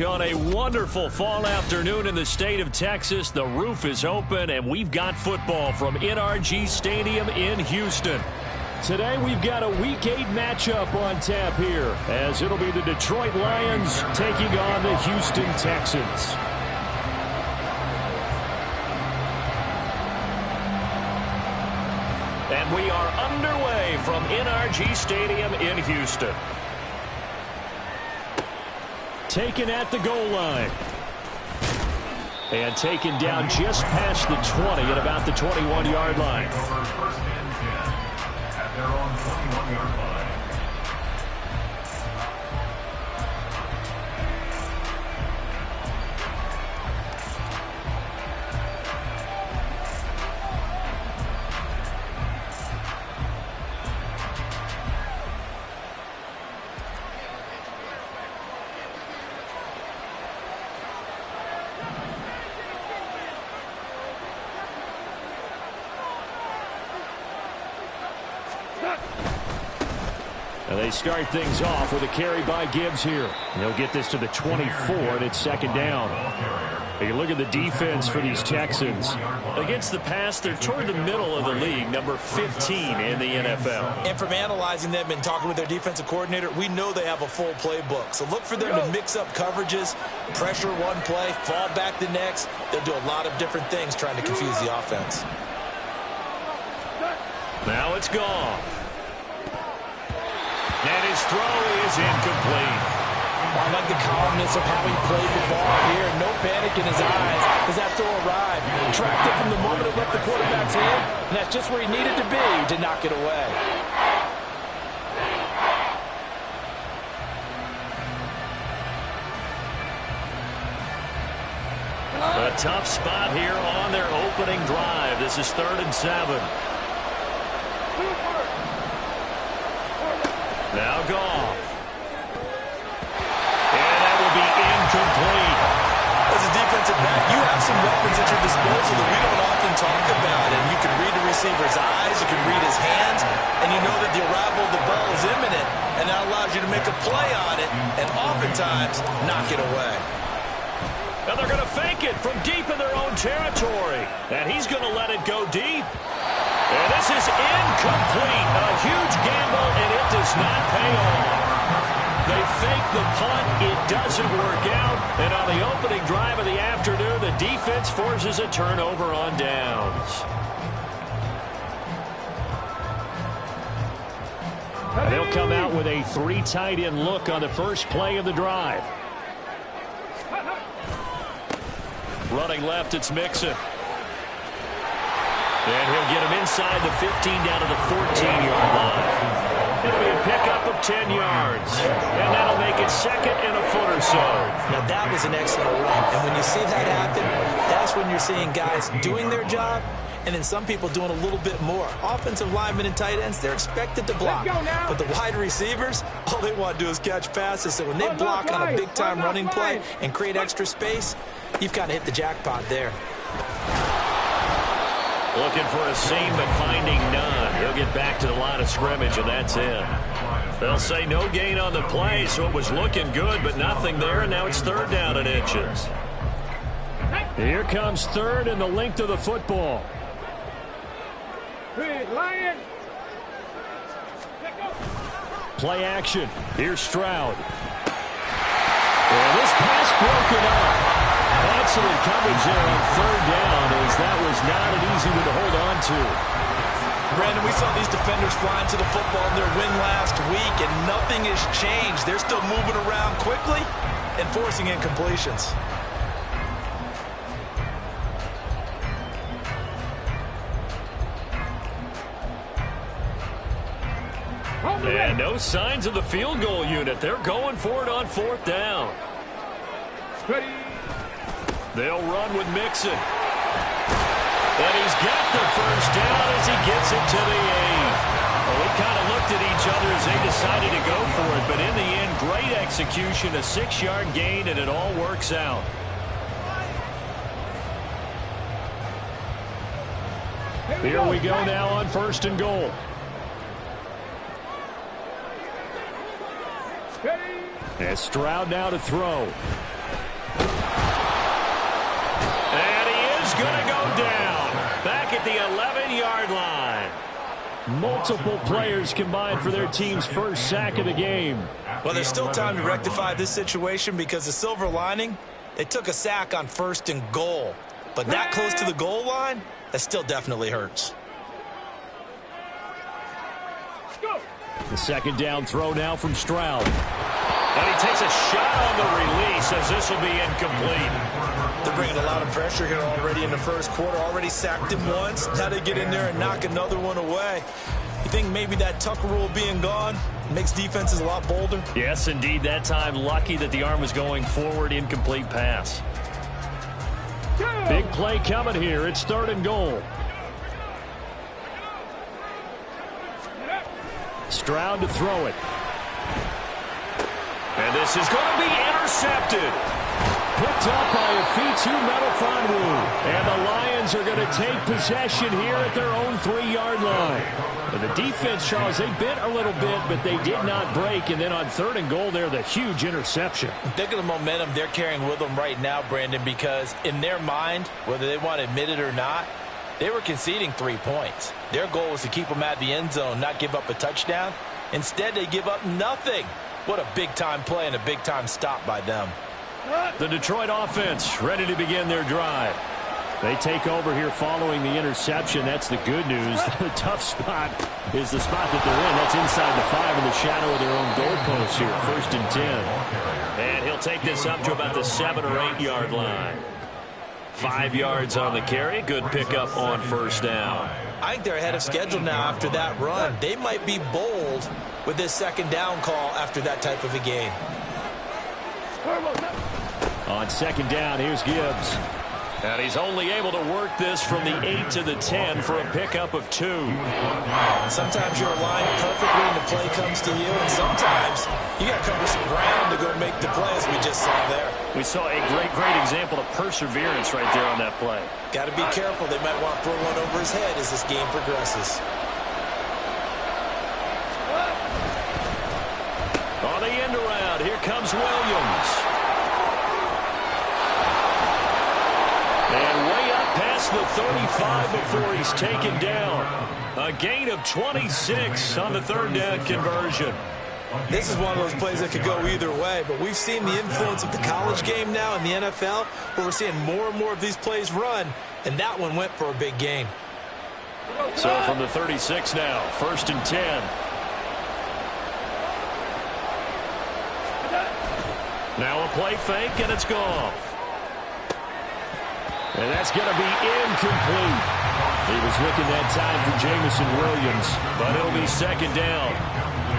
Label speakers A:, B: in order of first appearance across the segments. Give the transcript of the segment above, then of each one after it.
A: On a wonderful fall afternoon in the state of Texas, the roof is open, and we've got football from NRG Stadium in Houston. Today, we've got a Week 8 matchup on tap here, as it'll be the Detroit Lions taking on the Houston Texans. And we are underway from NRG Stadium in Houston. Taken at the goal line. And taken down just past the 20 at about the 21-yard line.
B: First and 10 at their own 21-yard line.
A: And they start things off with a carry by Gibbs here. They'll get this to the 24, and it's second down. Hey, look at the defense for these Texans. Against the pass, they're toward the middle of the league, number 15 in the NFL.
C: And from analyzing them and talking with their defensive coordinator, we know they have a full playbook. So look for them to mix up coverages, pressure one play, fall back the next. They'll do a lot of different things trying to confuse the offense.
A: Now it's gone. And his throw is incomplete.
C: I like the calmness of how he played the ball here. No panic in his eyes as that throw arrived. Tracked it from the moment it left the quarterback's hand, and that's just where he needed to be to knock it away.
A: A tough spot here on their opening drive. This is 3rd and 7. Now Goff. And that will be incomplete.
C: As a defensive back, you have some weapons at your disposal that we don't often talk about. And you can read the receiver's eyes, you can read his hands, and you know that the arrival of the ball is imminent. And that allows you to make a play on it and oftentimes knock it away.
A: Now they're going to fake it from deep in their own territory. And he's going to let it go deep. And this is incomplete. A huge gamble, and it does not pay off. They fake the punt. It doesn't work out. And on the opening drive of the afternoon, the defense forces a turnover on downs. And they'll come out with a 3 tight end look on the first play of the drive. Running left, it's Mixon. And he'll get him inside the 15 down to the 14-yard line. It'll be a pickup of 10 yards. And that'll make it 2nd and a foot or so.
C: Now that was an excellent run. And when you see that happen, that's when you're seeing guys doing their job and then some people doing a little bit more. Offensive linemen and tight ends, they're expected to block. But the wide receivers, all they want to do is catch passes. So when they block on a big-time running play and create extra space, you've kind of hit the jackpot there.
A: Looking for a seam, but finding none. He'll get back to the line of scrimmage, and that's it. They'll say no gain on the play, so it was looking good, but nothing there, and now it's 3rd down and inches. Here comes 3rd and the length of the football. Play action. Here's Stroud. And this pass broken up. Excellent coverage there on 3rd down, as that was not an easy one to hold on to.
C: Brandon, we saw these defenders flying to the football in their win last week, and nothing has changed. They're still moving around quickly and forcing incompletions.
A: And no signs of the field goal unit. They're going for it on 4th down. They'll run with Mixon. And he's got the 1st down as he gets it to the 8. Well, we kind of looked at each other as they decided to go for it. But in the end, great execution, a 6-yard gain, and it all works out. Here we go now on 1st and goal. And Stroud now to throw. And he is going to go down. Back at the 11-yard line. Multiple players combined for their team's first sack of the game.
C: Well, there's still time to rectify this situation because the silver lining, they took a sack on 1st and goal. But that close to the goal line, that still definitely hurts.
A: The second down throw now from Stroud. And he takes a shot on the release as this will be incomplete.
C: They're bringing a lot of pressure here already in the first quarter. Already sacked him once. Now they get in there and knock another one away. You think maybe that Tucker rule being gone makes defenses a lot bolder?
A: Yes, indeed. That time lucky that the arm was going forward. Incomplete pass. Big play coming here. It's 3rd and goal. Stroud to throw it. And this is going to be intercepted. Picked up by Afitu Melifonwu. And the Lions are going to take possession here at their own 3-yard line. But the defense, Charles, they bit a little bit, but they did not break. And then on 3rd and goal there, the huge interception.
C: Think of the momentum they're carrying with them right now, Brandon, because in their mind, whether they want to admit it or not, they were conceding 3 points. Their goal was to keep them out of the end zone, not give up a touchdown. Instead, they give up nothing. What a big-time play and a big-time stop by them.
A: The Detroit offense ready to begin their drive. They take over here following the interception. That's the good news. The tough spot is the spot that they're in. That's inside the 5 in the shadow of their own goalpost here. 1st and 10. And he'll take this up to about the 7 or 8 yard line. 5 yards on the carry. Good pickup on 1st down.
C: I think they're ahead of schedule now after that run. They might be bold with this 2nd down call after that type of a game.
A: On 2nd down, here's Gibbs. And he's only able to work this from the 8 to the 10 for a pickup of 2.
C: Sometimes you're aligned perfectly and the play comes to you, and sometimes you got to cover some ground to go make the play, as we just saw there.
A: We saw a great example of perseverance right there on that play.
C: Got to be careful. They might want to throw one over his head as this game progresses.
A: On the end around, here comes Williams. And way up past the 35 before he's taken down. A gain of 26 on the 3rd down conversion.
C: This is one of those plays that could go either way, but we've seen the influence of the college game now in the NFL, where we're seeing more and more of these plays run, and that one went for a big gain.
A: So from the 36 now, 1st and 10. Now a play fake, and it's gone. And that's going to be incomplete. He was looking that time for Jamison Williams, but it'll be 2nd down.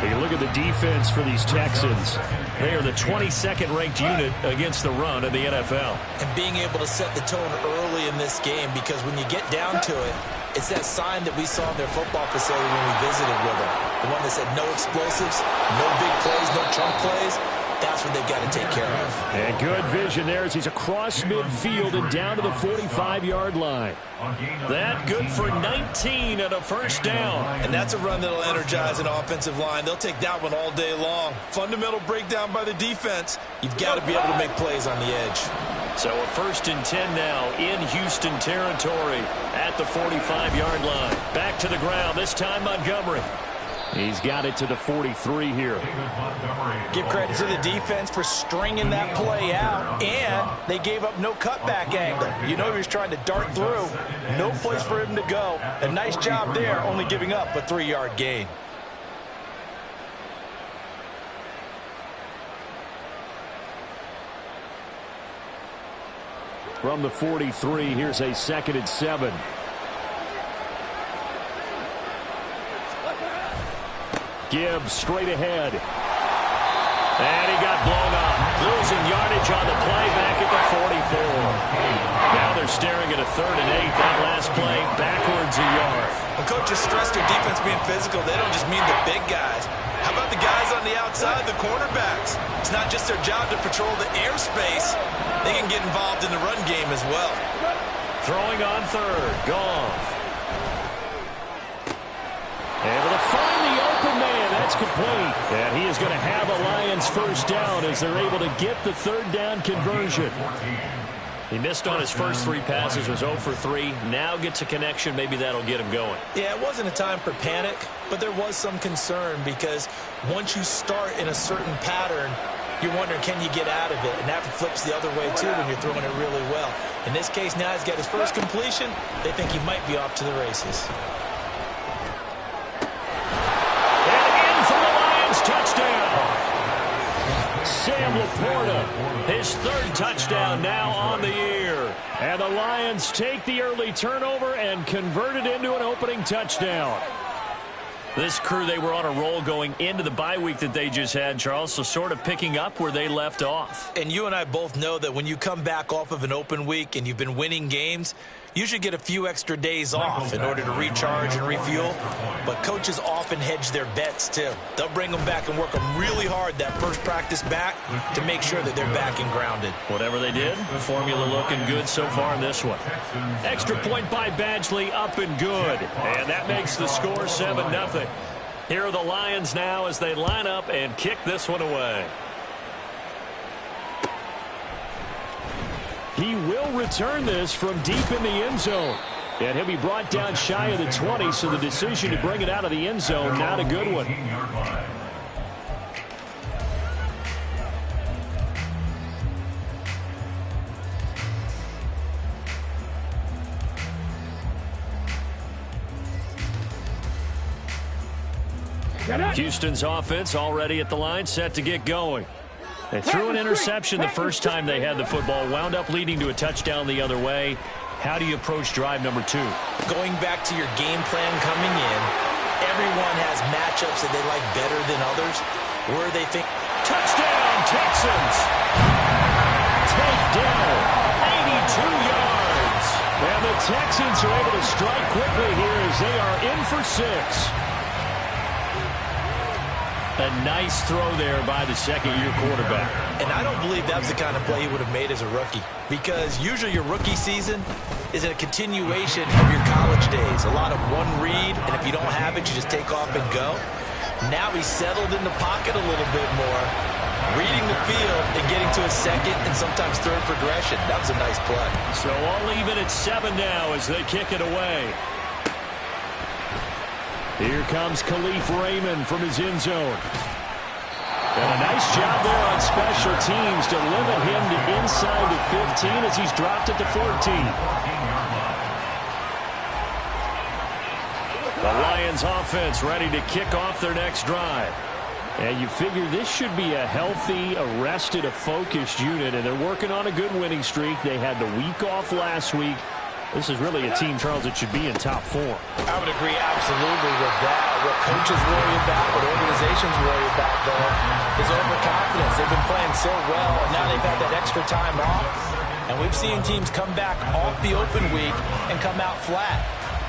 A: You look at the defense for these Texans. They are the 22nd ranked unit against the run in the NFL.
C: And being able to set the tone early in this game, because when you get down to it, it's that sign that we saw in their football facility when we visited with them. The one that said no explosives, no big plays, no chunk plays. That's what they've got to take care of.
A: And good vision there as he's across midfield and down to the 45-yard line. That good for 19 at a 1st down.
C: And that's a run that'll energize an offensive line. They'll take that one all day long. Fundamental breakdown by the defense. You've got to be able to make plays on the edge.
A: So a 1st and 10 now in Houston territory at the 45-yard line. Back to the ground, this time Montgomery. He's got it to the 43 here.
C: Give credit to the defense for stringing that play out, and they gave up no cutback angle. You know he was trying to dart through. No place for him to go. A nice job there, only giving up a 3-yard gain.
A: From the 43, here's a 2nd and 7. Gibbs straight ahead. And he got blown up. Losing yardage on the play back at the 44. Now they're staring at a 3rd and 8. That last play backwards a yard.
C: When coaches stress their defense being physical, they don't just mean the big guys. How about the guys on the outside, the cornerbacks? It's not just their job to patrol the airspace. They can get involved in the run game as well.
A: Throwing on 3rd. Goff. Able to find the open man. That's That's complete. And he is going to have a Lions first down as they're able to get the third down conversion. He missed on his first 3 passes, was 0 for 3. Now gets a connection. Maybe that'll get him going.
C: Yeah, it wasn't a time for panic, but there was some concern because once you start in a certain pattern, you're wondering, can you get out of it? And that flips the other way, too, when you're throwing it really well. In this case, now he's got his first completion. They think he might be off to the races.
A: And in for the Lions touchdown. Sam Laporta, his 3rd touchdown now on the year. And the Lions take the early turnover and convert it into an opening touchdown. This crew, they were on a roll going into the bye week that they just had, Charles, so sort of picking up where they left off.
C: And you and I both know that when you come back off of an open week and you've been winning games, you should get a few extra days off in order to recharge and refuel. But coaches often hedge their bets, too. They'll bring them back and work them really hard that first practice back to make sure that they're back and grounded.
A: Whatever they did, formula looking good so far in this one. Extra point by Badgley, up and good. And that makes the score 7-0. Here are the Lions now as they line up and kick this one away. He will return this from deep in the end zone. And he'll be brought down shy of the 20, so the decision to bring it out of the end zone, not a good one. Houston's offense already at the line, set to get going. They threw an interception the first time they had the football, wound up leading to a touchdown the other way. How do you approach drive number 2?
C: Going back to your game plan coming in, everyone has matchups that they like better than others, where they think,
A: touchdown, Texans! Takedown, 82 yards. And the Texans are able to strike quickly here as they are in for 6. A nice throw there by the second-year quarterback.
C: And I don't believe that was the kind of play he would have made as a rookie, because usually your rookie season is a continuation of your college days. A lot of one read, and if you don't have it, you just take off and go. Now he's settled in the pocket a little bit more, reading the field and getting to a second and sometimes third progression. That was a nice play.
A: So all even at 7 now as they kick it away. Here comes Khalif Raymond from his end zone. And a nice job there on special teams to limit him to inside the 15 as he's dropped at the 14. The Lions offense ready to kick off their next drive. And you figure this should be a healthy, arrested, a focused unit, and they're working on a good winning streak. They had the week off last week. This is really a team, Charles, that should be in top 4.
C: I would agree absolutely with that. What coaches worry about, what organizations worry about, though, is overconfidence. They've been playing so well, and now they've had that extra time off. And we've seen teams come back off the open week and come out flat.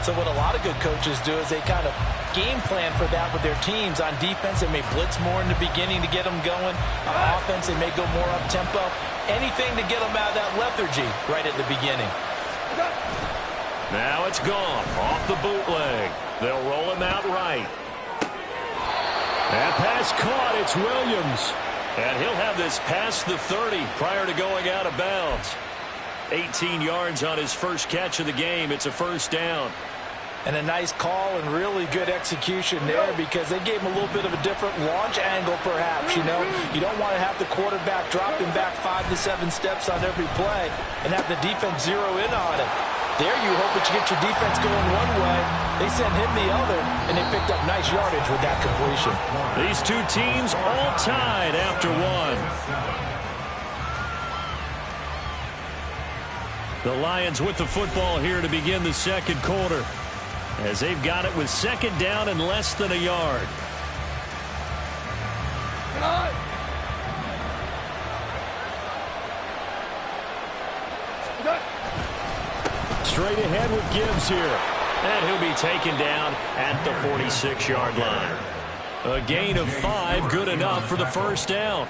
C: So what a lot of good coaches do is they kind of game plan for that with their teams. On defense, they may blitz more in the beginning to get them going. On offense, they may go more up-tempo. Anything to get them out of that lethargy right at the beginning.
A: Now it's Goff off the bootleg. They'll roll him out right. That pass caught. It's Williams. And he'll have this past the 30 prior to going out of bounds. 18 yards on his first catch of the game. It's a first down.
C: And a nice call and really good execution there because they gave him a little bit of a different launch angle perhaps, you know. You don't want to have the quarterback dropping back 5 to 7 steps on every play and have the defense zero in on it. There you hope that you get your defense going one way. They sent him the other, and they picked up nice yardage with that completion.
A: These two teams all tied after one. The Lions with the football here to begin the second quarter, as they've got it with second down and less than a yard. Straight ahead with Gibbs here. And he'll be taken down at the 46-yard line. A gain of 5, good enough for the first down.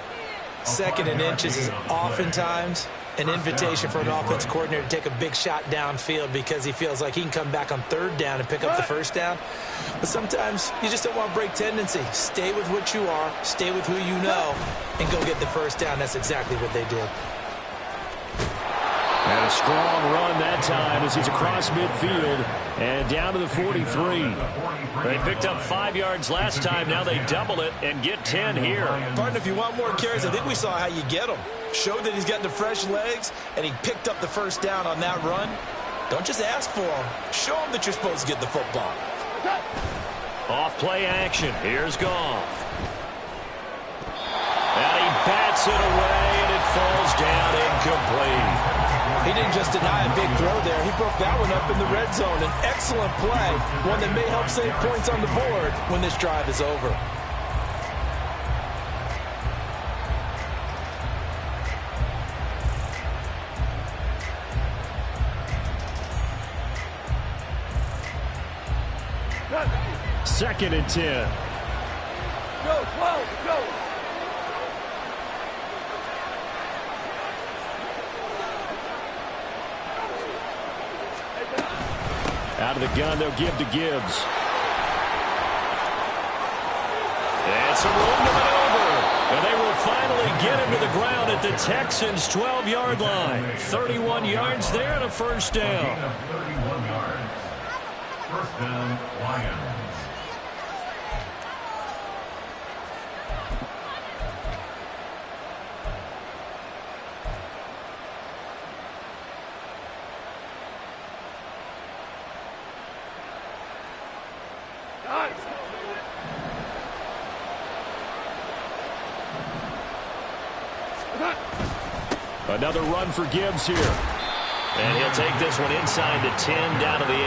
C: 2nd and inches is oftentimes an invitation for an offense coordinator to take a big shot downfield because he feels like he can come back on third down and pick up the first down. But sometimes you just don't want to break tendency. Stay with what you are, stay with who you know, and go get the first down. That's exactly what they did.
A: And a strong run that time as he's across midfield and down to the 43. They picked up 5 yards last time. Now they double it and get 10 here.
C: Partner, if you want more carries, I think we saw how you get them. Showed that he's got the fresh legs, and he picked up the first down on that run. Don't just ask for them. Show them that you're supposed to get the football.
A: Off play action. Here's Goff. And he bats it away, and it falls down incomplete.
C: He didn't just deny a big throw there. He broke that one up in the red zone. An excellent play, one that may help save points on the board when this drive is over.
A: Second and 10.
D: Go.
A: Out of the gun, they'll give to Gibbs. And some room to maneuver. And they will finally get him to the ground at the Texans' 12-yard line. 31 yards there and a first down.
B: 31 yards. First down, Lions.
A: Another run for Gibbs here. And he'll take this one inside the 10, down to the 8.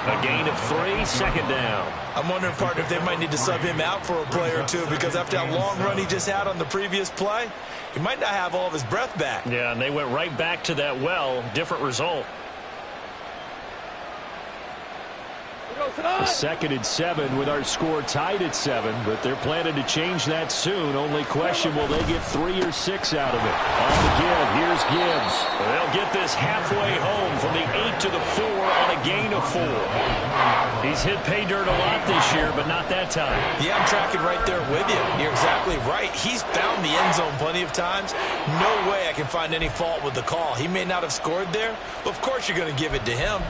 A: A gain of 3, second down.
C: I'm wondering, partner, if they might need to sub him out for a play or two, because after that long run he just had on the previous play, he might not have all of his breath back.
A: Yeah, and they went right back to that well. Different result. Second and 7 with our score tied at 7, but they're planning to change that soon. Only question, will they get 3 or 6 out of it? On the give, here's Gibbs. They'll get this halfway home from the 8 to the 4 on a gain of 4. He's hit pay dirt a lot this year, but not that time.
C: Yeah, I'm tracking right there with you. You're exactly right. He's found the end zone plenty of times. No way I can find any fault with the call. He may not have scored there, but of course you're going to give it to him.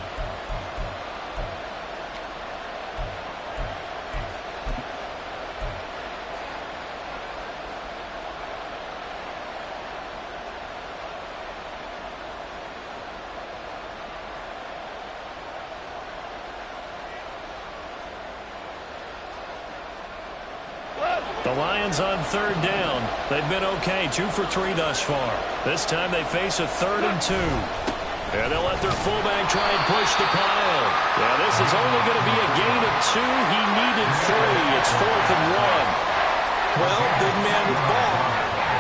A: The Lions on third down. They've been okay, 2 for 3 thus far. This time they face a 3rd and 2. And they'll let their fullback try and push the pile. Yeah, this is only going to be a gain of 2. He needed 3. It's 4th and 1.
C: Well, big man with ball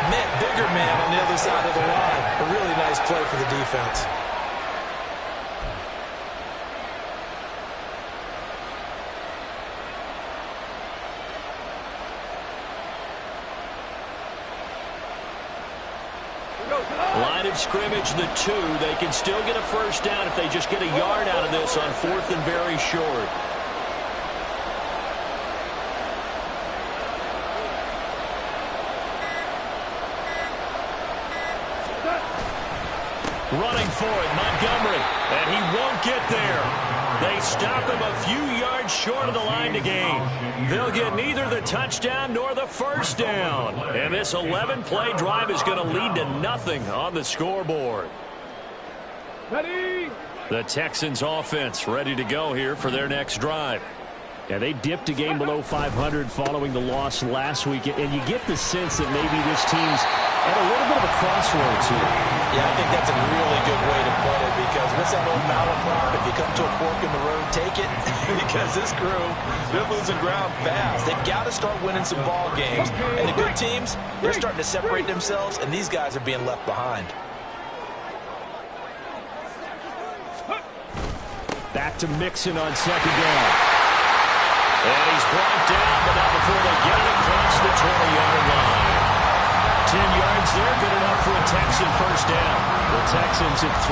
C: meant bigger man on the other side of the line. A really nice play for the defense.
A: Line of scrimmage, the 2. They can still get a first down if they just get a yard out of this on 4th and very short. Running for it, Montgomery, and he won't get there. They stop him a few yards short of the line to gain. They'll get neither the touchdown nor the first down. And this 11-play drive is going to lead to nothing on the scoreboard.
D: Ready?
A: The Texans offense ready to go here for their next drive. Yeah, they dipped a game below 500 following the loss last week, and you get the sense that maybe this team's at a little bit of a crossroads here.
C: Yeah, I think that's a really good way to put it, because what's that old Malachi? If you come to a fork in the road, take it. Because this crew, they're losing ground fast. They've got to start winning some ball games. And the good teams, they're starting to separate themselves, and these guys are being left behind.
A: Back to Mixon on second down. And he's brought down, but not before they get it across the 20-yard line. 10 yards there, good enough for a Texan first down. Texans at 3-4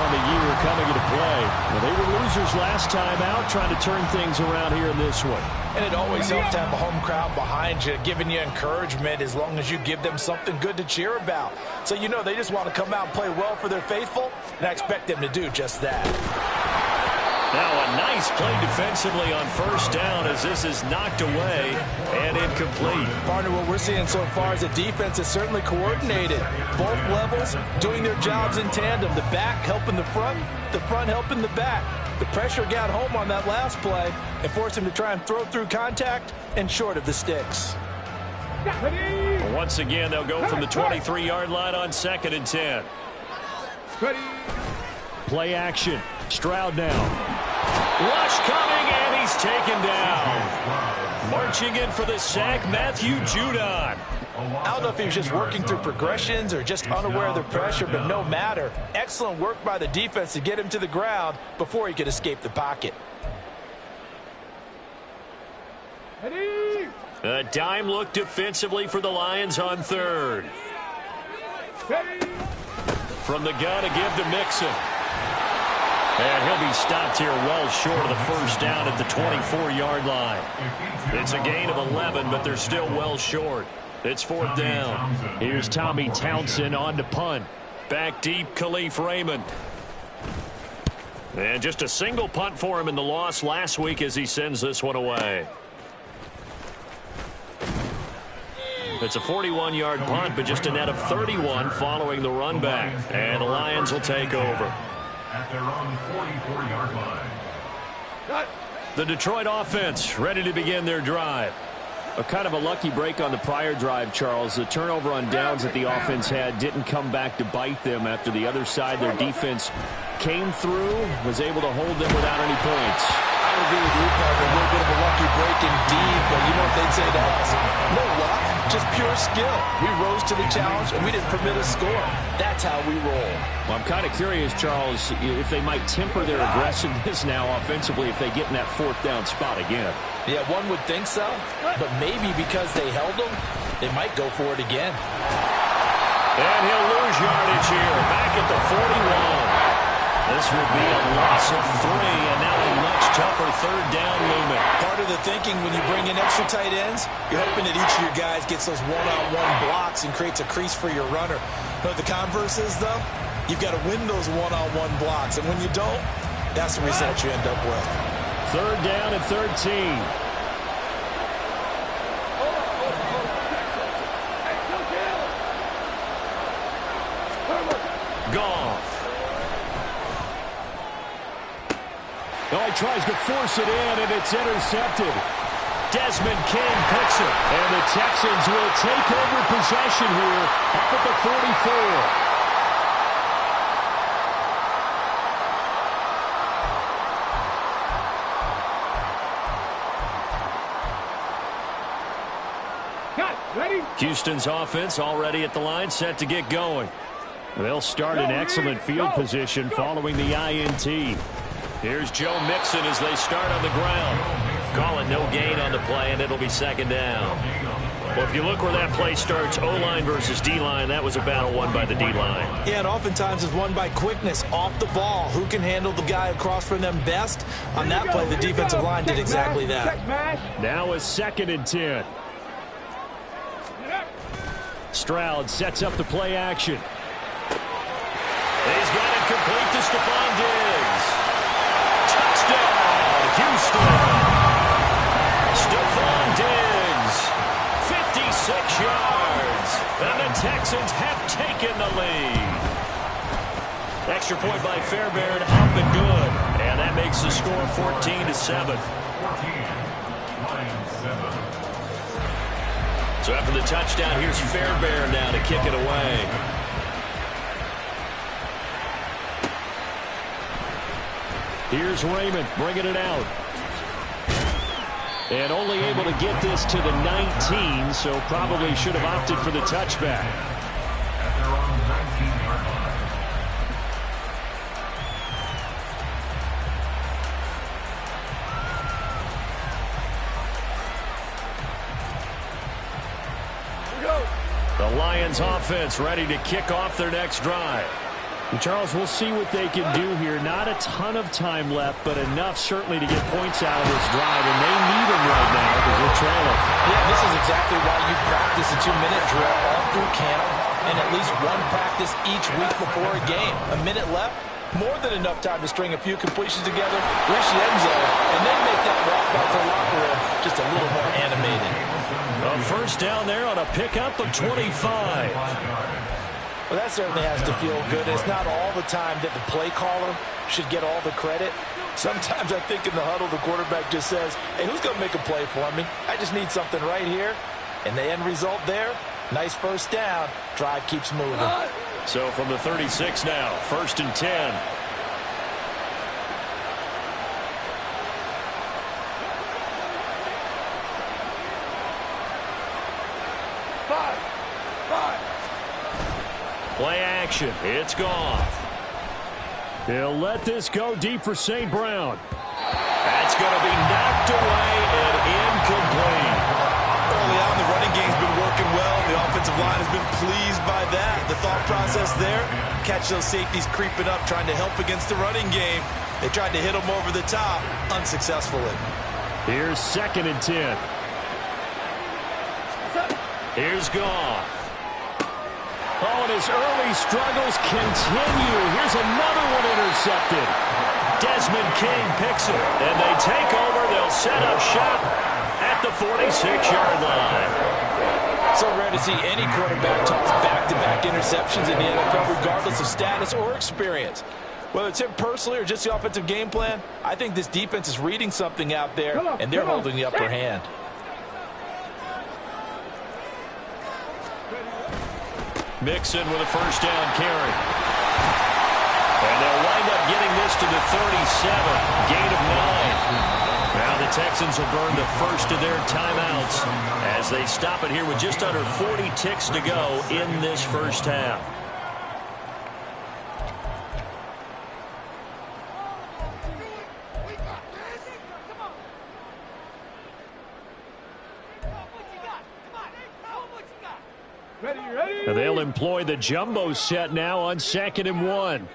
A: on the year coming into play. Well, they were losers last time out, trying to turn things around here in this one.
C: And it always helps to have a home crowd behind you, giving you encouragement as long as you give them something good to cheer about. So you know they just want to come out and play well for their faithful, and I expect them to do just that.
A: Now a nice play defensively on first down as this is knocked away and incomplete.
C: Partner, what we're seeing so far is the defense is certainly coordinated. Both levels doing their jobs in tandem. The back helping the front helping the back. The pressure got home on that last play and forced him to try and throw through contact and short of the sticks.
A: Once again, they'll go from the 23-yard line on 2nd and 10. Play action. Stroud now. Rush coming, and he's taken down. Marching in for the sack, Matthew Judon.
C: I don't know if he was just working through progressions or just unaware of the pressure, but no matter. Excellent work by the defense to get him to the ground before he could escape the pocket.
A: A dime look defensively for the Lions on 3rd. From the gun to give to Mixon. And he'll be stopped here well short of the first down at the 24-yard line. It's a gain of 11, but they're still well short. It's 4th down. Here's Tommy Townsend on to punt. Back deep, Khalif Raymond. And just a single punt for him in the loss last week as he sends this one away. It's a 41-yard punt, but just a net of 31 following the run back. And the Lions will take over.
B: At their own 44-yard line.
A: The Detroit offense ready to begin their drive. A kind of a lucky break on the prior drive, Charles. The turnover on downs that the offense had didn't come back to bite them after the other side. Their defense came through, was able to hold them without any points.
C: I would agree with you, partner. A little bit of a lucky break indeed, but you know what they'd say to us? No luck, just pure skill. We rose to the challenge, and we didn't permit a score. That's how we roll.
A: Well, I'm kind of curious, Charles, if they might temper their aggressiveness now offensively if they get in that 4th down spot again.
C: Yeah, one would think so, but maybe because they held them, they might go for it again.
A: And he'll lose yardage here, back at the 41. This would be a loss of 3, and now a much tougher 3rd down movement.
C: Part of the thinking when you bring in extra tight ends, you're hoping that each of your guys gets those one-on-one blocks and creates a crease for your runner. But the converse is, though, you've got to win those one-on-one blocks, and when you don't, that's the result you end up with.
A: 3rd down and 13. Goff. Oh, he tries to force it in, and it's intercepted. Desmond King picks it, and the Texans will take over possession here up at the 44. Houston's offense already at the line, set to get going. They'll start in excellent field position following the INT. Here's Joe Mixon as they start on the ground. Calling no gain on the play, and it'll be 2nd down. Well, if you look where that play starts, O-line versus D-line, that was a battle won by the D-line.
C: Yeah, and oftentimes it's won by quickness off the ball. Who can handle the guy across from them best? On that play, the defensive line did exactly that.
A: Now a 2nd and 10. Stroud sets up the play action. He's got it complete to Stephon Diggs. Touchdown, Houston. Stephon Diggs, 56 yards. And the Texans have taken the lead. Extra point by Fairbairn, up and good. And that makes the score 14-7.
B: 14-7.
A: So after the touchdown, here's Fairbairn now to kick it away. Here's Raymond bringing it out. And only able to get this to the 19, so probably should have opted for the touchback.
B: At their own 19-yard line.
A: The Lions offense ready to kick off their next drive. And Charles, we'll see what they can do here. Not a ton of time left, but enough certainly to get points out of this drive, and they need them right now because they're trailing.
C: Yeah, this is exactly why you practice a 2-minute drill all through camp and at least one practice each week before a game. A minute left, more than enough time to string a few completions together, reach the end zone, and then make that walk back to the locker room just a little more animated.
A: A first down there on a pickup of 25.
C: Well, that certainly has to feel good. It's not all the time that the play caller should get all the credit. Sometimes I think in the huddle, the quarterback just says, hey, who's going to make a play for me? I just need something right here. And the end result there, nice first down. Drive keeps moving.
A: So from the 36 now, 1st and 10. Play action. It's Goff. He'll let this go deep for St. Brown. That's going to be knocked away and incomplete.
C: Early on, the running game's been working well. The offensive line has been pleased by that. The thought process there, catch those safeties creeping up, trying to help against the running game. They tried to hit them over the top, unsuccessfully.
A: Here's 2nd and 10. Here's Goff. Oh, and his early struggles continue. Here's another one intercepted. Desmond King picks it, and they take over. They'll set up shop at the 46-yard line.
C: So rare to see any quarterback toss back-to-back interceptions in the NFL, regardless of status or experience. Whether it's him personally or just the offensive game plan, I think this defense is reading something out there, and they're holding the upper hand.
A: Mixon with a first down carry. And they'll wind up getting this to the 37. Gain of 9. Now the Texans will burn the first of their timeouts as they stop it here with just under 40 ticks to go in this first half. And they'll employ the jumbo set now on 2nd and 1.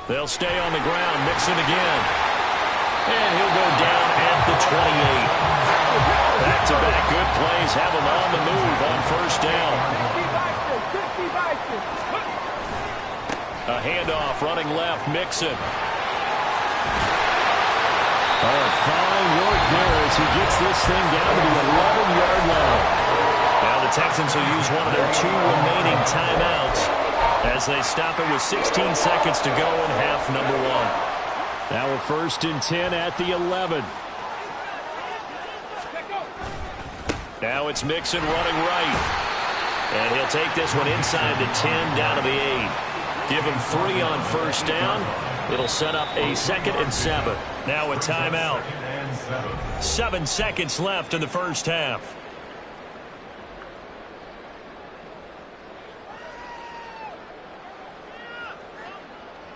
A: They'll stay on the ground. Mixon again. And he'll go down at the 28. Back-to-back good plays have him on the move on first down. A handoff running left. Mixon. Oh, fine work there as he gets this thing down to the 11-yard line. Now the Texans will use one of their 2 remaining timeouts as they stop it with 16 seconds to go in half number 1. Now a 1st and 10 at the 11. Now it's Mixon running right. And he'll take this one inside the 10 down to the 8. Give him 3 on first down. It'll set up a 2nd and 7. Now a timeout. 7 seconds left in the first half.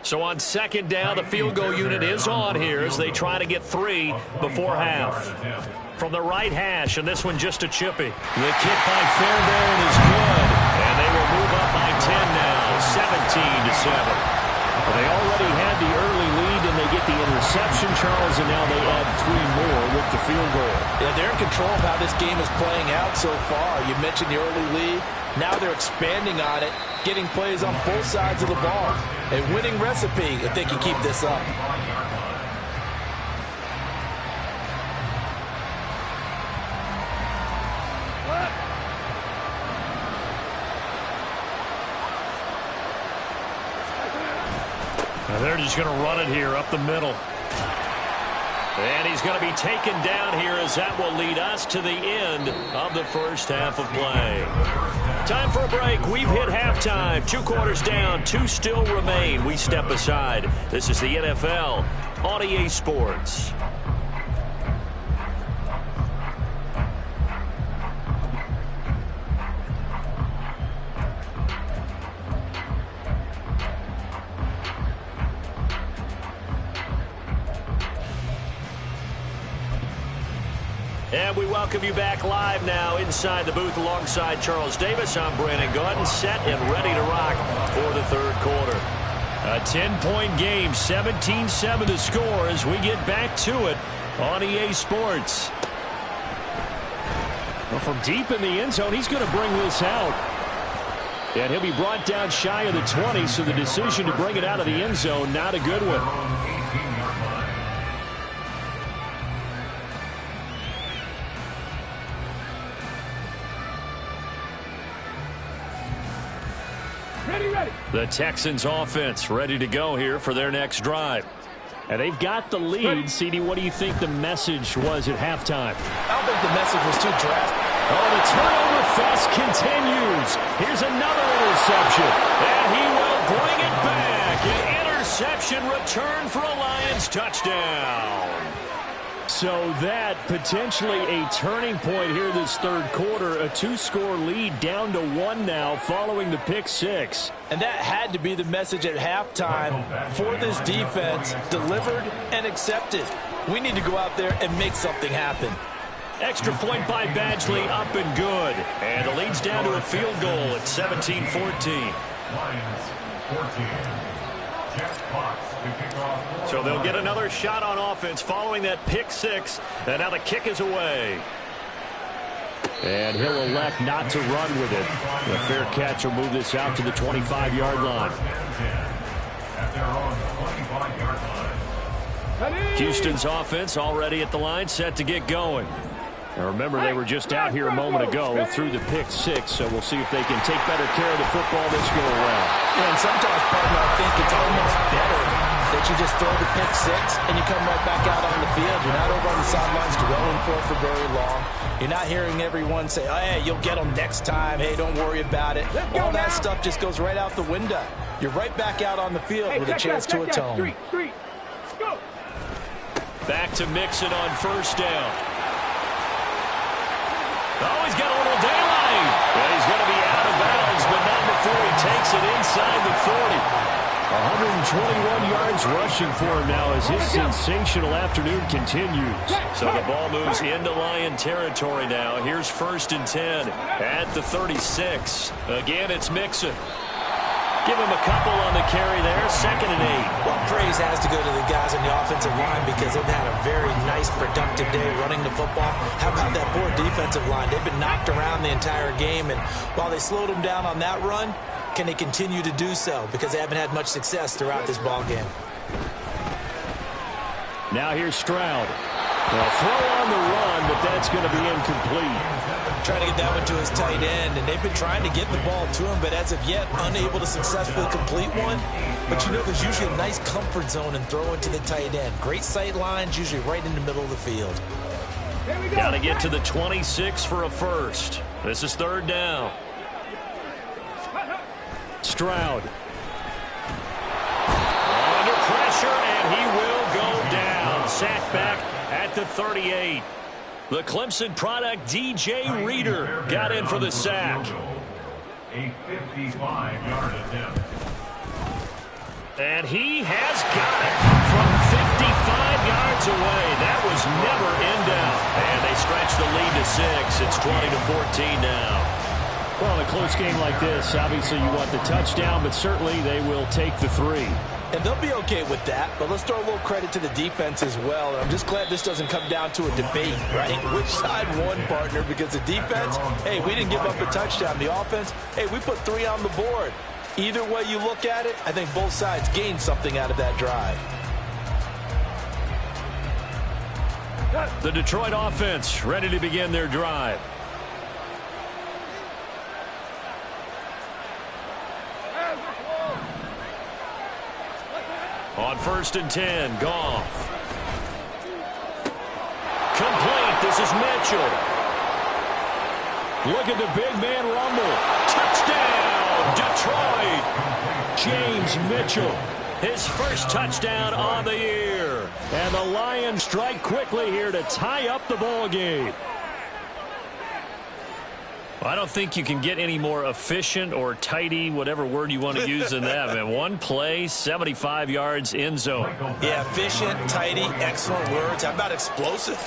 A: So on 2nd down, the field goal unit is on here as they try to get 3 before half. From the right hash, and this one just a chippy. The kick by Fairbairn is good, and they will move up by 10 now, 17-7. Well, they already had the early lead, and they get the interception, Charles, and now they add 3 more with the field goal.
C: Yeah, they're in control of how this game is playing out so far. You mentioned the early lead. Now they're expanding on it, getting plays on both sides of the ball. A winning recipe if they can keep this up.
A: Now they're just going to run it here up the middle. And he's going to be taken down here as that will lead us to the end of the first half of play. Time for a break. We've hit halftime. 2 quarters down. 2 still remain. We step aside. This is the NFL on EA Sports. And we welcome you back live now inside the booth alongside Charles Davis. I'm Brandon Gaudin, set and ready to rock for the third quarter. A 10-point game, 17-7 to score as we get back to it on EA Sports. Well, from deep in the end zone, he's going to bring this out. And he'll be brought down shy of the 20, so the decision to bring it out of the end zone, not a good one. The Texans offense ready to go here for their next drive. And they've got the lead. CD, what do you think the message was at halftime?
C: I don't think the message was too drastic.
A: Oh, the turnover fest continues. Here's another interception. And he will bring it back. An interception return for a Lions touchdown. So that potentially a turning point here this third quarter. A 2-score lead down to 1 now following the pick six.
C: And that had to be the message at halftime for this defense. Delivered and accepted. We need to go out there and make something happen.
A: Extra point by Badgley, up and good. And the lead's down to a field goal at 17-14.
B: Lions 14. Jeff Fox to kick off.
A: So they'll get another shot on offense following that pick six. And now the kick is away. And he'll elect not to run with it. The fair catch will move this out to the 25-yard line.
B: At their own 25-yard line.
A: Houston's offense already at the line, set to get going. Now remember, they were just out here a moment ago through the pick six, so we'll see if they can take better care of the football this go around.
C: And sometimes, partner, I think it's almost better that you just throw the pick six and you come right back out on the field. You're not over on the sidelines dwelling for very long. You're not hearing everyone say, oh, hey, you'll get them next time. Hey, don't worry about it. All that stuff just goes right out the window. You're right back out on the field with a chance to atone.
D: Go.
A: Back to Mixon on first down. Oh, he's got a little daylight. And he's going to be out of bounds, but not before he takes it inside the 40. 121 yards rushing for him now as his sensational afternoon continues. So the ball moves into Lion territory now. Here's 1st and 10 at the 36. Again, it's Mixon. Give him a couple on the carry there. 2nd and 8.
C: Well, praise has to go to the guys on the offensive line because they've had a very nice, productive day running the football. How about that poor defensive line? They've been knocked around the entire game, and while they slowed them down on that run, can they continue to do so? Because they haven't had much success throughout this ball game.
A: Now here's Stroud. Well, throw on the run, but that's going to be incomplete.
C: Trying to get that one to his tight end, and they've been trying to get the ball to him, but as of yet, unable to successfully complete one. But you know, there's usually a nice comfort zone in throwing to the tight end. Great sight lines, usually right in the middle of the field.
A: Got to get to the 26 for a first. This is 3rd down. Stroud. Under pressure, and he will go down. Sacked back at the 38. The Clemson product, DJ Reader, got in for the sack.
B: A 55-yard attempt.
A: And he has got it from 55 yards away. That was never in doubt. And they stretch the lead to 6. It's 20-14 now. Well, in a close game like this, obviously you want the touchdown, but certainly they will take the 3.
C: And they'll be okay with that, but let's throw a little credit to the defense as well. And I'm just glad this doesn't come down to a debate, right? Which side won, partner? Because the defense, hey, we didn't give up a touchdown. The offense, hey, we put 3 on the board. Either way you look at it, I think both sides gained something out of that drive.
A: The Detroit offense ready to begin their drive. On 1st and 10, Goff. Complete. This is Mitchell. Look at the big man rumble. Touchdown, Detroit. James Mitchell. His first touchdown on the year. And the Lions strike quickly here to tie up the ball game. I don't think you can get any more efficient or tidy, whatever word you want to use in that. Man, one play, 75 yards, end zone.
C: Yeah, efficient, tidy, excellent words. How about explosive?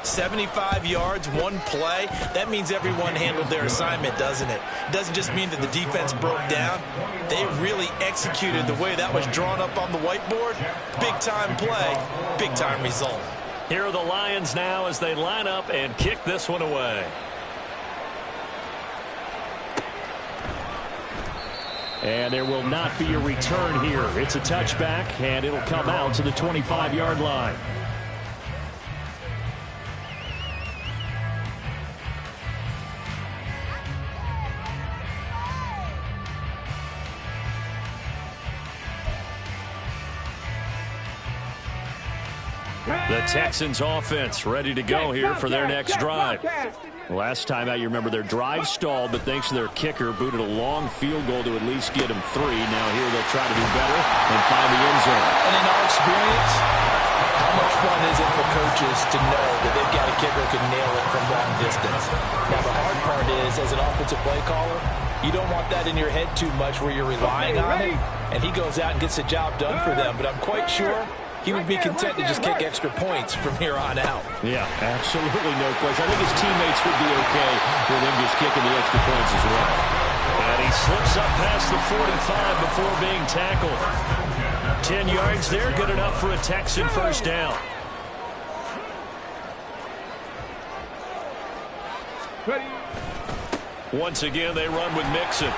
C: 75 yards, one play. That means everyone handled their assignment, doesn't it? It doesn't just mean that the defense broke down. They really executed the way that was drawn up on the whiteboard. Big-time play, big-time result.
A: Here are the Lions now as they line up and kick this one away. And there will not be a return here. It's a touchback, and it'll come out to the 25-yard line. The Texans offense ready to go here for their next drive. Last time out, you remember their drive stalled, but thanks to their kicker, booted a long field goal to at least get them 3. Now here they'll try to do better and find the end zone.
C: And in our experience, how much fun is it for coaches to know that they've got a kicker who can nail it from long distance? Now the hard part is, as an offensive play caller, you don't want that in your head too much where you're relying on it, and he goes out and gets the job done for them. But I'm quite sure he would be content to just kick extra points from here on out.
A: Yeah, absolutely no question. I think his teammates would be okay with him just kicking the extra points as well. And he slips up past the 45 before being tackled. 10 yards there, good enough for a Texan first down. Once again, they run with Mixon.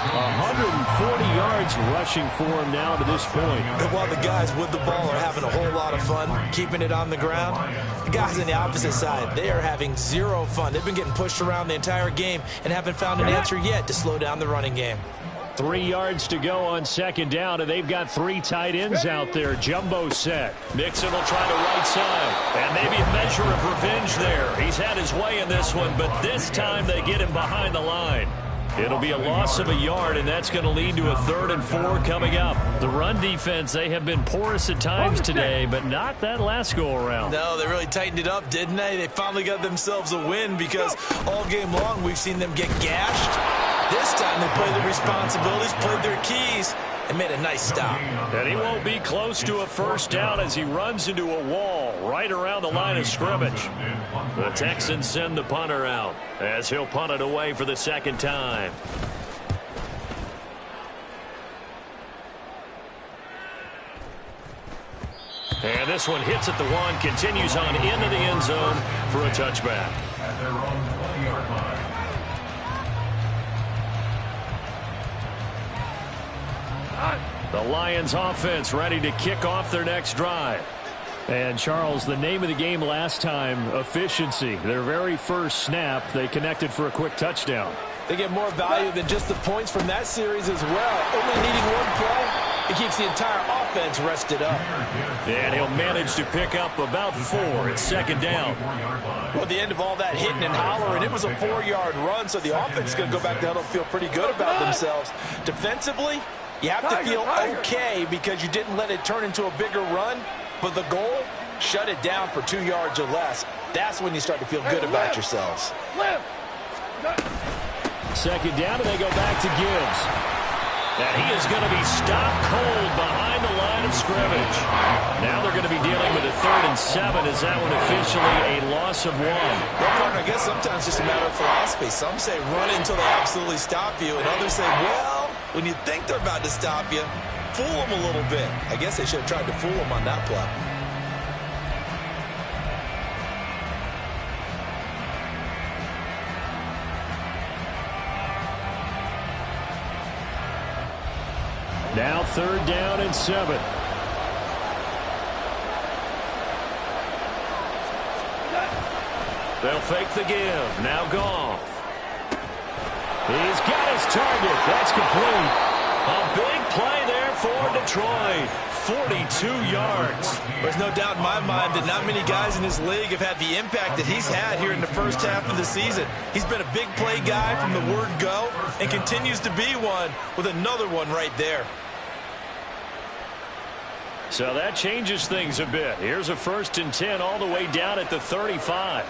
A: 140 yards rushing for him now to this point.
C: And while the guys with the ball are having a whole lot of fun keeping it on the ground, the guys on the opposite side, they are having zero fun. They've been getting pushed around the entire game and haven't found an answer yet to slow down the running game.
A: 3 yards to go on second down, and they've got 3 tight ends out there. Jumbo set. Mixon will try the right side. And maybe a measure of revenge there. He's had his way in this one, but this time they get him behind the line. It'll be a loss of a yard, and that's going to lead to a 3rd and 4 coming up. The run defense, they have been porous at times today, but not that last go-around.
C: No, they really tightened it up, didn't they? They finally got themselves a win because all game long we've seen them get gashed. This time they played their responsibilities, played their keys, and made a nice stop.
A: And he won't be close to a first down as he runs into a wall right around the line of scrimmage. The Texans send the punter out as he'll punt it away for the second time. And this one hits at the 1, continues on into the end zone for a touchback.
B: At their own 20-yard line.
A: The Lions offense ready to kick off their next drive. And Charles, the name of the game last time, efficiency. Their very first snap, they connected for a quick touchdown.
C: They get more value than just the points from that series as well. Only needing one play, it keeps the entire offense rested up.
A: And he'll manage to pick up about 4 at second down.
C: Well, at the end of all that hitting and hollering, it was a 4-yard run, so the offense is going to go back to huddle and feel pretty good about themselves. Defensively, you have to feel okay because you didn't let it turn into a bigger run, but the goal, shut it down for 2 yards or less. That's when you start to feel good about yourselves.
A: Second down, and they go back to Gibbs. And he is going to be stopped cold behind the line of scrimmage. Now they're going to be dealing with a 3rd and 7. Is that one officially a loss of 1?
C: Well, partner, I guess sometimes it's just a matter of philosophy. Some say run until they absolutely stop you, and others say, well, when you think they're about to stop you, fool them a little bit. I guess they should have tried to fool them on that play.
A: Now 3rd down and 7. They'll fake the give. Now Goff. He's got his target. That's complete. A big play there for Detroit. 42 yards.
C: There's no doubt in my mind that not many guys in this league have had the impact that he's had here in the first half of the season. He's been a big play guy from the word go and continues to be one with another one right there.
A: So that changes things a bit. Here's a 1st and 10 all the way down at the 35.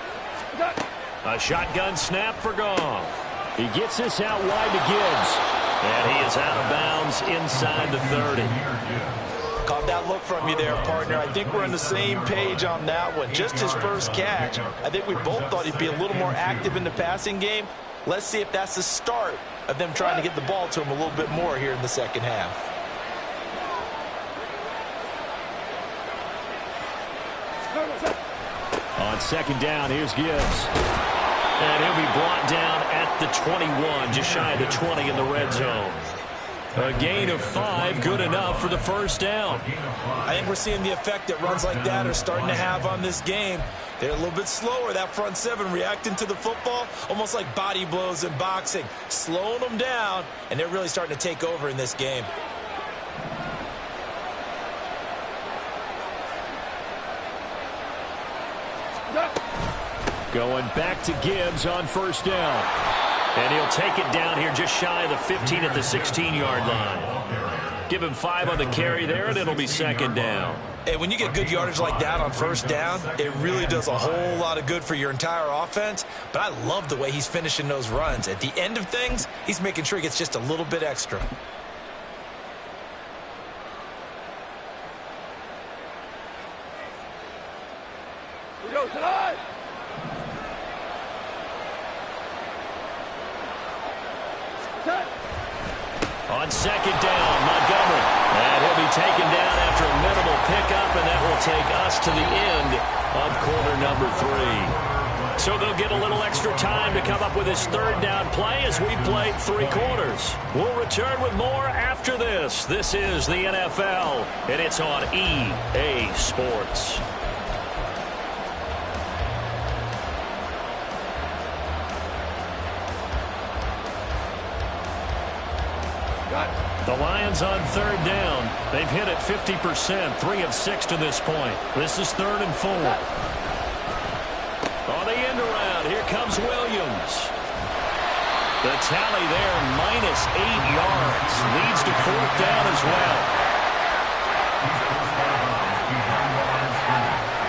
A: A shotgun snap for Goff. He gets this out wide to Gibbs. And he is out of bounds inside the 30.
C: Caught that look from you there, partner. I think we're on the same page on that one. Just his first catch. I think we both thought he'd be a little more active in the passing game. Let's see if that's the start of them trying to get the ball to him a little bit more here in the second half.
A: On second down, here's Gibbs. And he'll be brought down at the 21, just shy of the 20 in the red zone. A gain of 5, good enough for the first down.
C: I think we're seeing the effect that runs like that are starting to have on this game. They're a little bit slower, that front seven, reacting to the football, almost like body blows in boxing, slowing them down, and they're really starting to take over in this game.
A: Going back to Gibbs on first down. And he'll take it down here just shy of the 15 at the 16-yard line. Give him 5 on the carry there, and it'll be second down.
C: Hey, when you get good yardage like that on first down, it really does a whole lot of good for your entire offense. But I love the way he's finishing those runs. At the end of things, he's making sure he gets just a little bit extra.
D: Go tonight.
A: On second down, Montgomery. And he'll be taken down after a minimal pickup, and that will take us to the end of quarter number 3. So they'll get a little extra time to come up with his third down play as we played 3 quarters. We'll return with more after this. This is the NFL, and it's on EA Sports. The Lions on third down. They've hit it 50%, 3 of 6 to this point. This is 3rd and 4. On the end around, here comes Williams. The tally there, minus 8 yards. Leads to 4th down as well.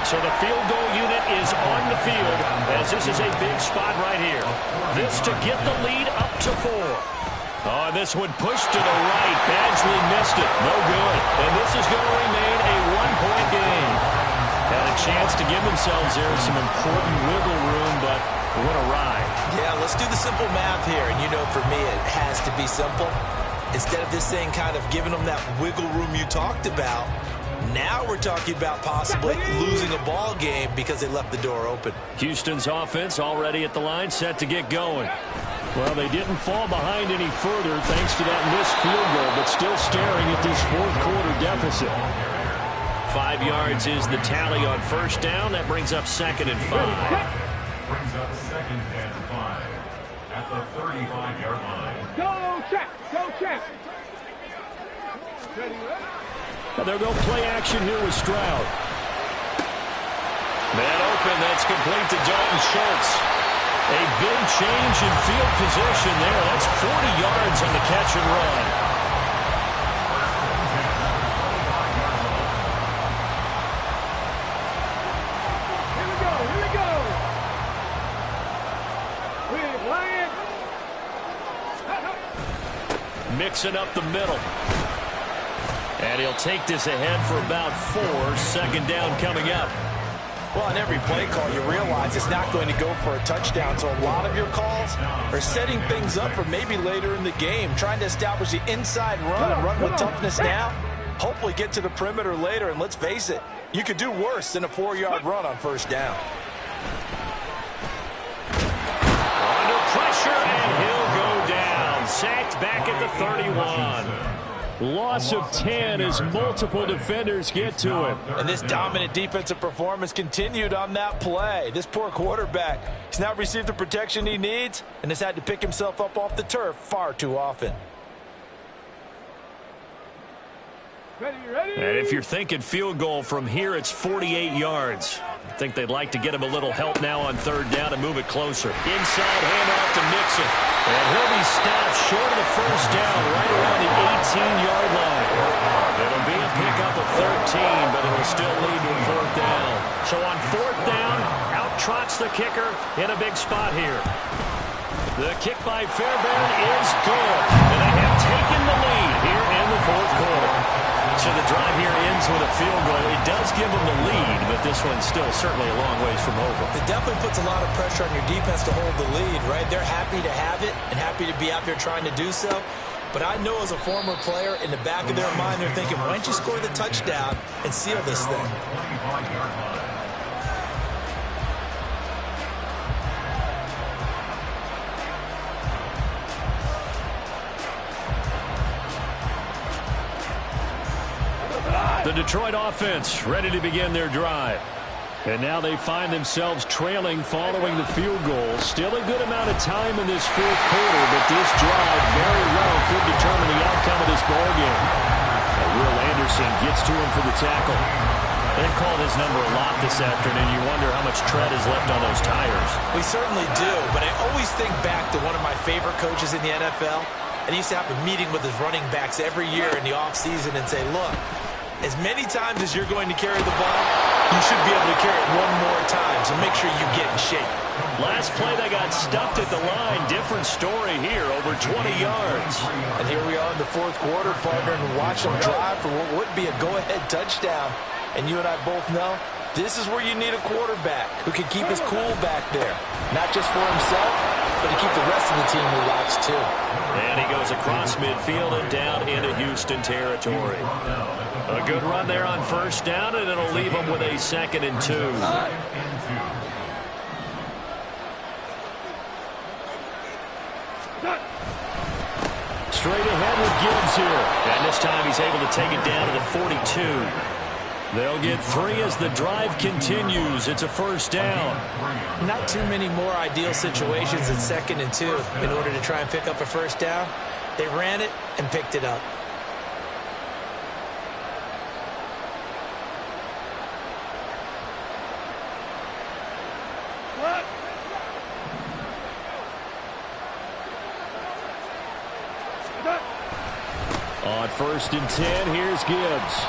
A: So the field goal unit is on the field as this is a big spot right here. This to get the lead up to 4. Oh, this one pushed to the right. Badgley missed it. No good. And this is going to remain a 1-point game. Had a chance to give themselves there some important wiggle room, but what a ride.
C: Yeah, let's do the simple math here. And you know, for me, it has to be simple. Instead of this thing kind of giving them that wiggle room you talked about, now we're talking about possibly losing a ball game because they left the door open.
A: Houston's offense already at the line, set to get going. Well, they didn't fall behind any further thanks to that missed field goal, but still staring at this 4th quarter deficit. 5 yards is the tally on first down. That brings up 2nd and 5.
B: Brings up 2nd and 5 at the 35-yard line.
D: Go check. Go check.
A: Well, they'll go play action here with Stroud. Man open, that's complete to Dalton Schultz. A big change in field position there. That's 40 yards on the catch and run.
D: Here we go. Here we go. We're Lions.
A: Mixing up the middle. And he'll take this ahead for about 4. 2nd down coming up.
C: Well, on every play call, you realize it's not going to go for a touchdown. So a lot of your calls are setting things up for maybe later in the game, trying to establish the inside run and run with toughness now. Hopefully get to the perimeter later. And let's face it, you could do worse than a 4-yard run on first down.
A: Under pressure, and he'll go down. Sacked back at the 31. Loss of 10 as multiple defenders get to him.
C: And this dominant defensive performance continued on that play. This poor quarterback has not received the protection he needs and has had to pick himself up off the turf far too often.
D: Ready, ready.
A: And if you're thinking field goal from here, it's 48 yards. I think they'd like to get him a little help now on third down and move it closer. Inside handoff to Mixon. And he'll be stopped short of the first down right around the 18-yard line. It'll be a pickup of 13, but it'll still lead to a 4th down. So on 4th down, out trots the kicker in a big spot here. The kick by Fairbairn is good. And they have taken the lead here in the 4th quarter. So the drive here ends with a field goal. It does give them the lead, but this one's still certainly a long ways from over.
C: It definitely puts a lot of pressure on your defense to hold the lead, right? They're happy to have it and happy to be out there trying to do so. But I know as a former player, in the back of their mind, they're thinking, why don't you score the touchdown and seal this thing?
A: The Detroit offense ready to begin their drive. And now they find themselves trailing following the field goal. Still a good amount of time in this fourth quarter, but this drive very well could determine the outcome of this ballgame. Will Anderson gets to him for the tackle. They've called his number a lot this afternoon. You wonder how much tread is left on those tires.
C: We certainly do, but I always think back to one of my favorite coaches in the NFL. And he used to have a meeting with his running backs every year in the offseason and say, look, as many times as you're going to carry the ball, you should be able to carry it one more time, so make sure you get in shape.
A: Last play, they got stuffed at the line. Different story here, over 20 yards.
C: And here we are in the fourth quarter, partner, and watch them drive for what would be a go-ahead touchdown. And you and I both know this is where you need a quarterback who can keep his cool back there, not just for himself, but to keep the rest of the team relaxed too.
A: And he goes across midfield and down into Houston territory. A good run there on first down, and it'll leave them with a 2nd and 2. Straight ahead with Gibbs here. And this time he's able to take it down to the 42. They'll get 3 as the drive continues. It's a first down.
C: Not too many more ideal situations in 2nd and 2 in order to try and pick up a first down. They ran it and picked it up.
A: On 1st and 10, here's Gibbs.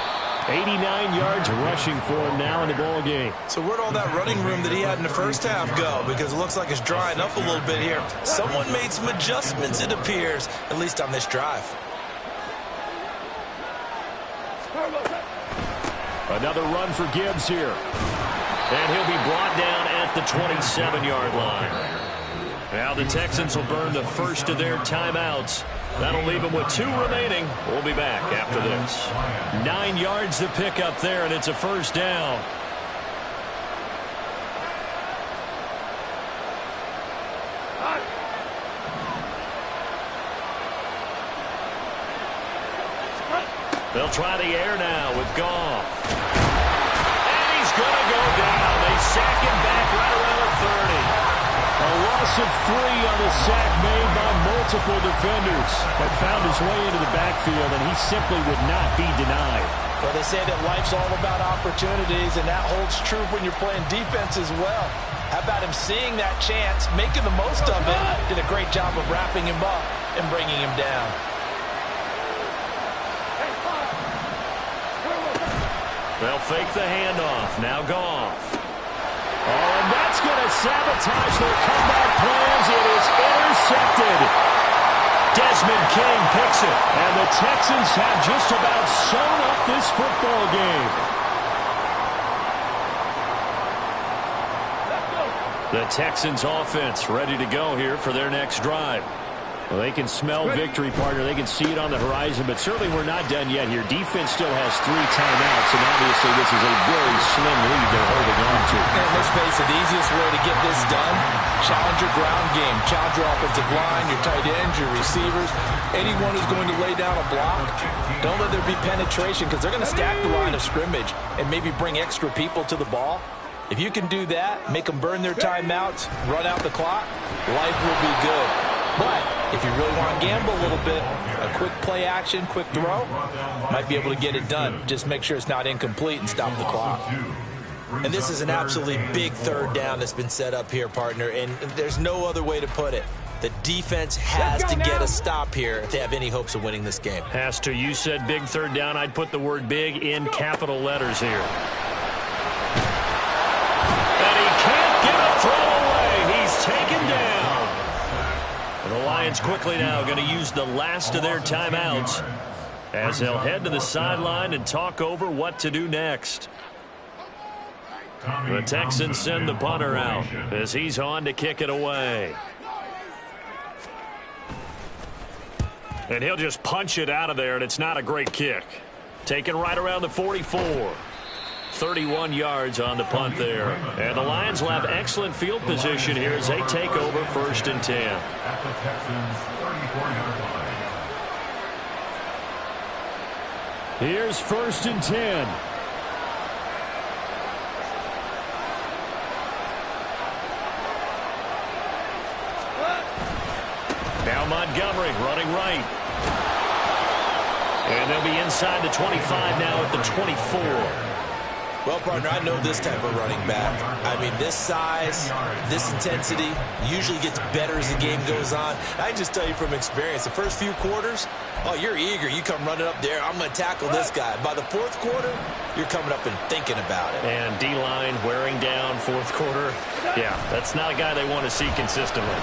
A: 89 yards rushing for him now in the ball game.
C: So where'd all that running room that he had in the first half go? Because it looks like it's drying up a little bit here. Someone made some adjustments, it appears, at least on this drive.
A: Another run for Gibbs here. And he'll be brought down at the 27-yard line. Now the Texans will burn the first of their timeouts. That'll leave them with 2 remaining. We'll be back after this. 9 yards to pick up there, and it's a first down. They'll try the air now with Goff. And he's going to go down. They sack him back right around the 30. A loss of 3 on the sack made by multiple defenders. But found his way into the backfield, and he simply would not be denied.
C: Well, they say that life's all about opportunities, and that holds true when you're playing defense as well. How about him seeing that chance, making the most of it, did a great job of wrapping him up and bringing him down.
A: They'll fake the handoff. Now Goff. Oh, and that's going to sabotage their comeback plans. It is intercepted. Desmond King picks it. And the Texans have just about sewn up this football game. The Texans offense ready to go here for their next drive. Well, they can smell victory, partner. They can see it on the horizon, but certainly we're not done yet here. Defense still has 3 timeouts, and obviously this is a very slim lead they're holding on to.
C: And let's face it, the easiest way to get this done, challenge your ground game, challenge your offensive line, your tight ends, your receivers, anyone who's going to lay down a block. Don't let there be penetration, because they're going to stack the line of scrimmage and maybe bring extra people to the ball. If you can do that, make them burn their timeouts, run out the clock, life will be good. But if you really want to gamble a little bit, a quick play action, quick throw, might be able to get it done. Just make sure it's not incomplete and stop the clock. And this is an absolutely big 3rd down that's been set up here, partner, and there's no other way to put it. The defense has to get a stop here if they have any hopes of winning this game.
A: Has to. You said big 3rd down. I'd put the word big in capital letters here. And he can't get a throw away. He's taken down. The Lions quickly now going to use the last of their timeouts as they'll head to the sideline and talk over what to do next. The Texans send the punter out as he's on to kick it away. And he'll just punch it out of there, and it's not a great kick. Taken right around the 44. 31 yards on the punt there. And the Lions will have excellent field position here as they take over 1st and 10.
B: At the Texans' 34-yard line.
A: Here's 1st and 10. Now Montgomery running right. And they'll be inside the 25 now at the 24.
C: Well, partner, I know this type of running back. I mean, this size, this intensity usually gets better as the game goes on. I can just tell you from experience, the first few quarters, oh, you're eager. You come running up there, I'm going to tackle this guy. By the 4th quarter, you're coming up and thinking about it.
A: And D-line wearing down 4th quarter. Yeah, that's not a guy they want to see consistently.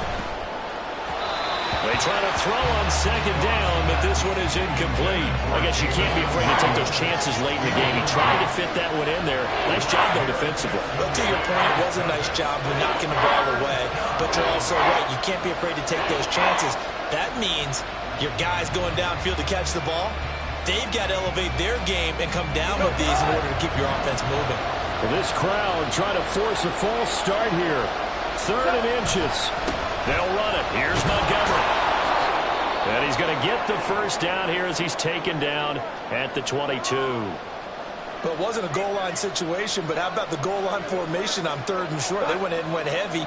A: They try to throw on 2nd down, but this one is incomplete. I guess you can't be afraid to take those chances late in the game. He tried to fit that one in there. Nice job, though, defensively.
C: But to your point, it was a nice job of knocking the ball away. But you're also right. You can't be afraid to take those chances. That means your guys going downfield to catch the ball, they've got to elevate their game and come down with these in order to keep your offense moving.
A: Well, this crowd trying to force a false start here. 3rd and inches. They'll run it. Here's Montgomery. And he's going to get the 1st down here as he's taken down at the 22.
C: Well, it wasn't a goal line situation, but how about the goal line formation on 3rd and short? They went in and went heavy.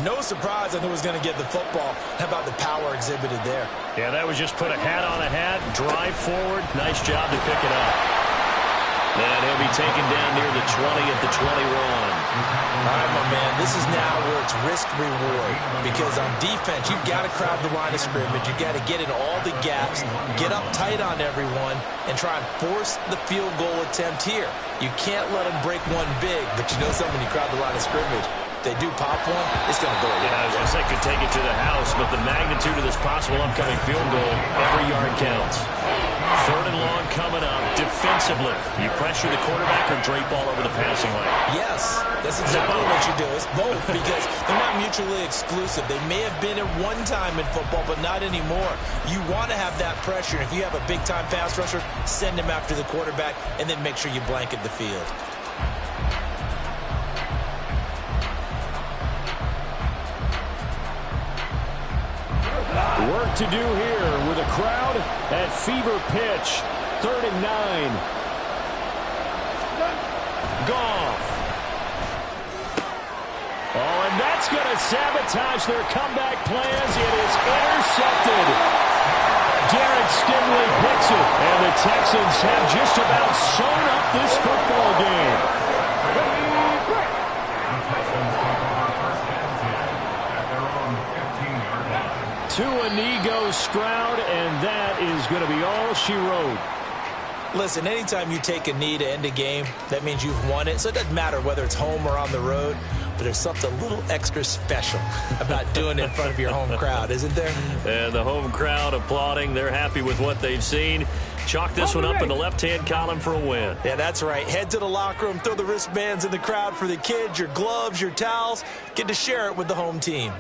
C: No surprise I knew he was going to get the football. How about the power exhibited there?
A: Yeah, that was just put a hat on a hat, drive forward. Nice job to pick it up. And he'll be taken down near the 20 at the 21.
C: All right, my man, this is now where it's risk-reward. Because on defense, you've got to crowd the line of scrimmage. You've got to get in all the gaps, get up tight on everyone, and try and force the field goal attempt here. You can't let them break one big, but you know something, when you crowd the line of scrimmage, if they do pop one, it's going to go away.
A: Yeah, I was going to say could take it to the house, but the magnitude of this possible upcoming field goal, every yard counts. 3rd and long coming up defensively. You pressure the quarterback or drape all over the passing lane?
C: Yes, that's exactly what you do. It's both because they're not mutually exclusive. They may have been at one time in football, but not anymore. You want to have that pressure. If you have a big-time pass rusher, send him after the quarterback, and then make sure you blanket the field.
A: Work to do here with a crowd at fever pitch. 3rd and 9. Goff. Oh, and that's going to sabotage their comeback plans. It is intercepted. Garrett Stingley picks it, and the Texans have just about sewn up this football game. To a knee goes Stroud, and that is going to be all she wrote.
C: Listen, anytime you take a knee to end a game, that means you've won it. So it doesn't matter whether it's home or on the road, but there's something a little extra special about doing it in front of your home crowd, isn't there?
A: And the home crowd applauding. They're happy with what they've seen. Chalk this one up in the left-hand column for a win.
C: Yeah, that's right. Head to the locker room, throw the wristbands in the crowd for the kids, your gloves, your towels. Get to share it with the home team.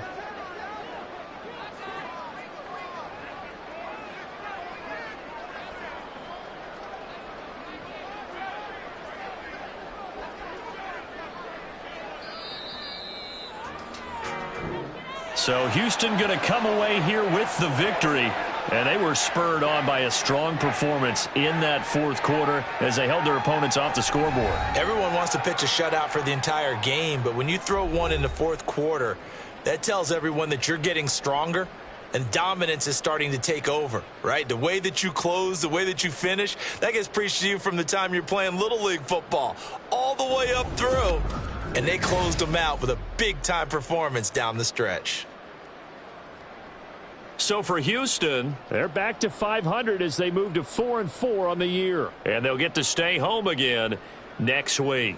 A: So Houston going to come away here with the victory. And they were spurred on by a strong performance in that 4th quarter as they held their opponents off the scoreboard.
C: Everyone wants to pitch a shutout for the entire game, but when you throw one in the 4th quarter, that tells everyone that you're getting stronger and dominance is starting to take over, right? The way that you close, the way that you finish, that gets preached to you from the time you're playing Little League football all the way up through. And they closed them out with a big-time performance down the stretch.
A: So for Houston, they're back to 500 as they move to 4-4 on the year. And they'll get to stay home again next week.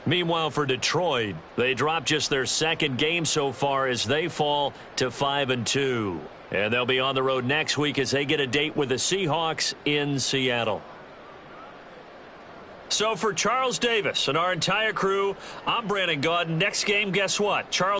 A: Meanwhile, for Detroit, they dropped just their 2nd game so far as they fall to 5-2. And they'll be on the road next week as they get a date with the Seahawks in Seattle. So for Charles Davis and our entire crew, I'm Brandon Gaudin. Next game, guess what? Charles